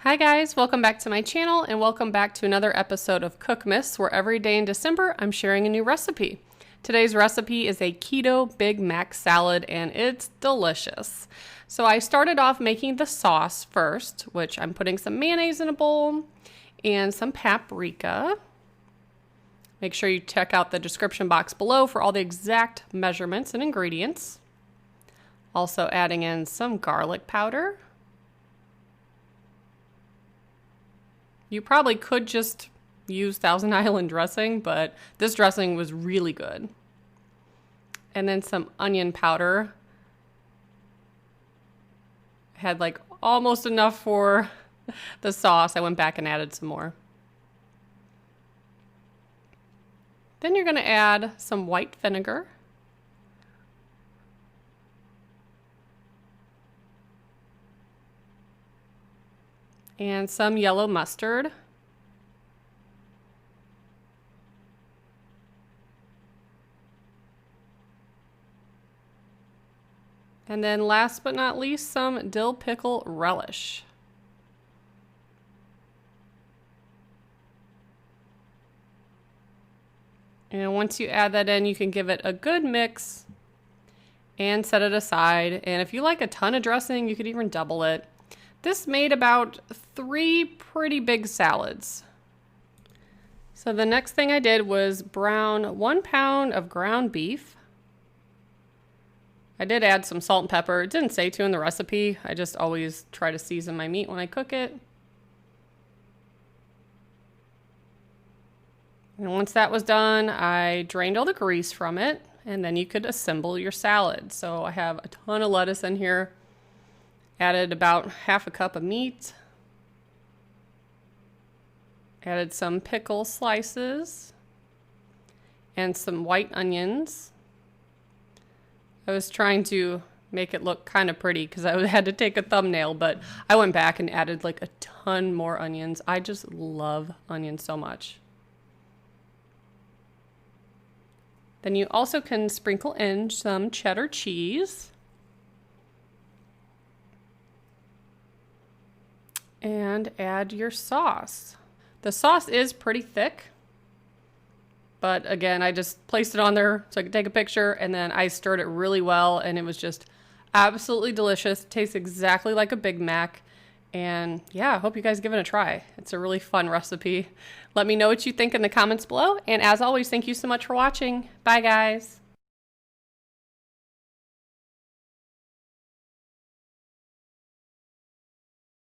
Hi guys, welcome back to my channel and welcome back to another episode of Cookmas, where every day in December I'm sharing a new recipe. Today's recipe is a Keto Big Mac Salad and it's delicious. So I started off making the sauce first, which I'm putting some mayonnaise in a bowl and some paprika. Make sure you check out the description box below for all the exact measurements and ingredients. Also adding in some garlic powder. You probably could just use Thousand Island dressing, but this dressing was really good. And then some onion powder. Had like almost enough for the sauce. I went back and added some more. Then you're going to add some white vinegar. And some yellow mustard. And then last but not least, some dill pickle relish. And once you add that in, you can give it a good mix and set it aside. And if you like a ton of dressing, you could even double it. This made about 3 pretty big salads. So the next thing I did was brown 1 pound of ground beef. I did add some salt and pepper. It didn't say to in the recipe. I just always try to season my meat when I cook it. And once that was done, I drained all the grease from it, and then you could assemble your salad. So I have a ton of lettuce in here. Added about half a cup of meat. Added some pickle slices. And some white onions. I was trying to make it look kind of pretty because I had to take a thumbnail, but I went back and added like a ton more onions. I just love onions so much. Then you also can sprinkle in some cheddar cheese. And add your sauce. The sauce is pretty thick, but again, I just placed it on there so I could take a picture, and then I stirred it really well, and it was just absolutely delicious. It tastes exactly like a Big Mac, and yeah, I hope you guys give it a try. It's a really fun recipe. Let me know what you think in the comments below, and as always, thank you so much for watching. Bye, guys.